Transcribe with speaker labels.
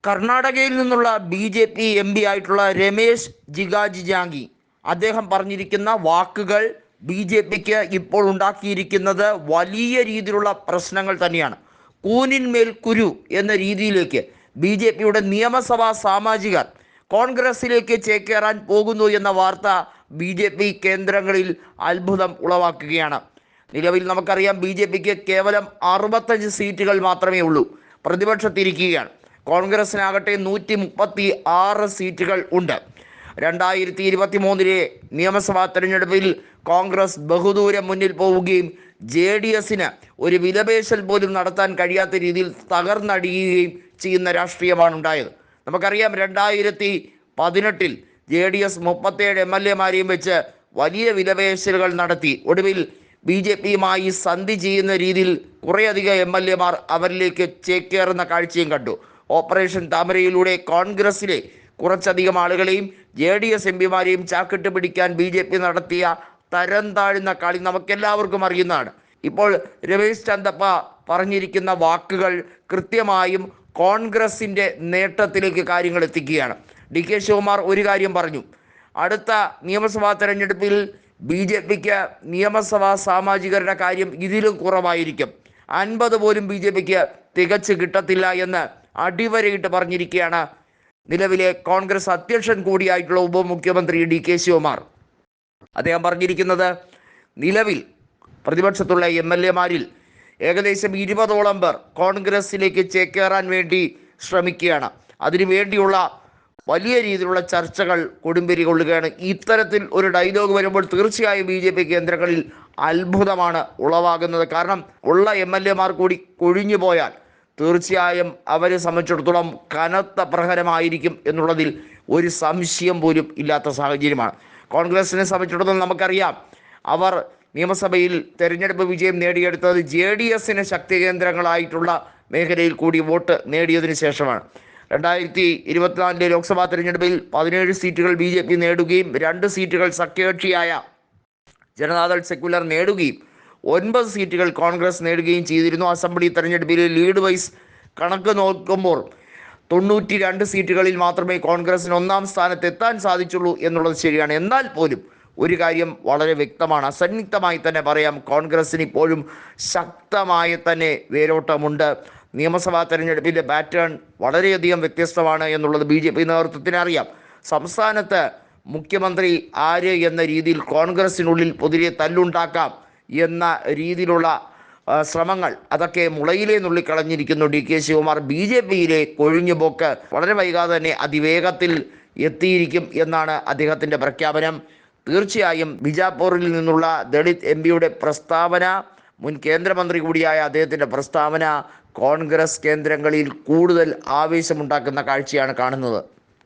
Speaker 1: കർണാടകയിൽ നിന്നുള്ള BJP MP ആയിട്ടുള്ള രമേശ് ജിഗാജിജാംഗി അദ്ദേഹം പറഞ്ഞിരിക്കുന്ന വാക്കുകൾ BJPക്ക് ഇപ്പോൾ ഉണ്ടാക്കിയിരിക്കുന്നത് വലിയ രീതിയിലുള്ള പ്രശ്നങ്ങൾ തന്നെയാണ്. കൂനിന്മേൽ കുരു എന്ന രീതിയിലേക്ക് BJPയുടെ നിയമസഭാ സാമാജികർ കോൺഗ്രസിലേക്ക് ചേക്കേറാൻ പോകുന്നു എന്ന വാർത്ത BJP കേന്ദ്രങ്ങളിൽ അത്ഭുതം ഉളവാക്കുകയാണ്. നിലവിൽ നമുക്കറിയാം BJPക്ക് കേവലം 65 സീറ്റുകൾ മാത്രമേ ഉള്ളൂ. പ്രതിപക്ഷത്തിരിക്കുകയാണ്. കോൺഗ്രസിനാകട്ടെ 136 സീറ്റുകൾ ഉണ്ട്. 2023 നിയമസഭാ തെരഞ്ഞെടുപ്പിൽ കോൺഗ്രസ് ബഹുദൂരം മുന്നിൽ പോവുകയും JDSന് ഒരു വിലപേശൽ പോലും നടത്താൻ കഴിയാത്ത രീതിയിൽ തകർന്നടിയുകയും ചെയ്യുന്ന രാഷ്ട്രീയമാണ് ഉണ്ടായത്. നമുക്കറിയാം 2018 JDS 37 MLA-മാരെയും വെച്ച് വലിയ വിലപേശലുകൾ നടത്തി. ഒടുവിൽ BJPയുമായി സന്ധി ചെയ്യുന്ന രീതിയിൽ കുറേയധികം MLA-മാർ അവരിലേക്ക് ചേക്കേറുന്ന കാഴ്ചയും കണ്ടു. ഓപ്പറേഷൻ താമരയിലൂടെ കോൺഗ്രസിലെ കുറച്ചധികം ആളുകളെയും JDS MP-മാരെയും ചാക്കിട്ട് പിടിക്കാൻ BJP നടത്തിയ തരം താഴ്ന്ന കളി നമുക്കെല്ലാവർക്കും അറിയുന്നതാണ്. ഇപ്പോൾ രമേശ് ചന്ദപ്പ പറഞ്ഞിരിക്കുന്ന വാക്കുകൾ കൃത്യമായും കോൺഗ്രസിൻ്റെ നേട്ടത്തിലേക്ക് കാര്യങ്ങൾ എത്തിക്കുകയാണ്. DK ശിവകുമാർ ഒരു കാര്യം പറഞ്ഞു, അടുത്ത നിയമസഭാ തെരഞ്ഞെടുപ്പിൽ BJPക്ക് നിയമസഭാ സാമാജികരുടെ കാര്യം ഇതിലും കുറവായിരിക്കും, 50 പോലും BJPക്ക് തികച്ച് കിട്ടത്തില്ല എന്ന് അടിവരയിട്ട് പറഞ്ഞിരിക്കുകയാണ് നിലവിലെ കോൺഗ്രസ് അധ്യക്ഷൻ കൂടിയായിട്ടുള്ള ഉപമുഖ്യമന്ത്രി DK ശിവകുമാർ. അദ്ദേഹം പറഞ്ഞിരിക്കുന്നത് നിലവിൽ പ്രതിപക്ഷത്തുള്ള MLA-മാരിൽ ഏകദേശം 20ഓളം പേർ കോൺഗ്രസിലേക്ക് ചേക്കേറാൻ വേണ്ടി ശ്രമിക്കുകയാണ്. അതിനുവേണ്ടിയുള്ള വലിയ രീതിയിലുള്ള ചർച്ചകൾ കൊടുമ്പിരി കൊള്ളുകയാണ്. ഇത്തരത്തിൽ ഒരു ഡയലോഗ് വരുമ്പോൾ തീർച്ചയായും BJP കേന്ദ്രങ്ങളിൽ അത്ഭുതമാണ് ഉളവാകുന്നത്. കാരണം ഉള്ള MLA-മാർ കൂടി കൊഴിഞ്ഞു പോയാൽ തീർച്ചയായും അവരെ സംബന്ധിച്ചിടത്തോളം കനത്ത പ്രഹരമായിരിക്കും എന്നുള്ളതിൽ ഒരു സംശയം പോലും ഇല്ലാത്ത സാഹചര്യമാണ്. കോൺഗ്രസിനെ സംബന്ധിച്ചിടത്തോളം നമുക്കറിയാം, അവർ നിയമസഭയിൽ തെരഞ്ഞെടുപ്പ് വിജയം നേടിയെടുത്തത് JDSന് ശക്തി കേന്ദ്രങ്ങളായിട്ടുള്ള മേഖലയിൽ കൂടി വോട്ട് നേടിയതിനു ശേഷമാണ്. 2024 ലോക്സഭാ തെരഞ്ഞെടുപ്പിൽ 17 സീറ്റുകൾ BJP നേടുകയും 2 സീറ്റുകൾ സഖ്യകക്ഷിയായ ജനതാദൾ സെക്യുലർ നേടുകയും 9 സീറ്റുകൾ കോൺഗ്രസ് നേടുകയും ചെയ്തിരുന്നു. അസംബ്ലി തെരഞ്ഞെടുപ്പിൽ ലീഡ് വൈസ് കണക്ക് നോക്കുമ്പോൾ 92 സീറ്റുകളിൽ മാത്രമേ കോൺഗ്രസിന് 1-ാം സ്ഥാനത്ത് എത്താൻ സാധിച്ചുള്ളൂ എന്നുള്ളത് ശരിയാണ്. എന്നാൽ പോലും ഒരു കാര്യം വളരെ വ്യക്തമാണ്, അസന്നിഗ്ധമായി തന്നെ പറയാം, കോൺഗ്രസിന് ഇപ്പോഴും ശക്തമായ തന്നെ വേരോട്ടമുണ്ട്. നിയമസഭാ തെരഞ്ഞെടുപ്പിൻ്റെ പാറ്റേൺ വളരെയധികം വ്യത്യസ്തമാണ് എന്നുള്ളത് BJP നേതൃത്വത്തിന് അറിയാം. സംസ്ഥാനത്ത് മുഖ്യമന്ത്രി ആര് എന്ന രീതിയിൽ കോൺഗ്രസിനുള്ളിൽ പൊതുവെ തല്ലുണ്ടാക്കാം എന്ന രീതിയിലുള്ള ശ്രമങ്ങൾ അതൊക്കെ മുളയിലേ നുള്ളിക്കളഞ്ഞിരിക്കുന്നു DK ശിവകുമാർ. BJPയിലെ കൊഴിഞ്ഞുപോക്ക് വളരെ വൈകാതെ തന്നെ അതിവേഗത്തിൽ എത്തിയിരിക്കും എന്നാണ് അദ്ദേഹത്തിൻ്റെ പ്രഖ്യാപനം. തീർച്ചയായും ബിജാപൂരിൽ നിന്നുള്ള ദളിത് MP-യുടെ പ്രസ്താവന, മുൻ കേന്ദ്രമന്ത്രി കൂടിയായ അദ്ദേഹത്തിൻ്റെ പ്രസ്താവന കോൺഗ്രസ് കേന്ദ്രങ്ങളിൽ കൂടുതൽ ആവേശമുണ്ടാക്കുന്ന കാഴ്ചയാണ് കാണുന്നത്.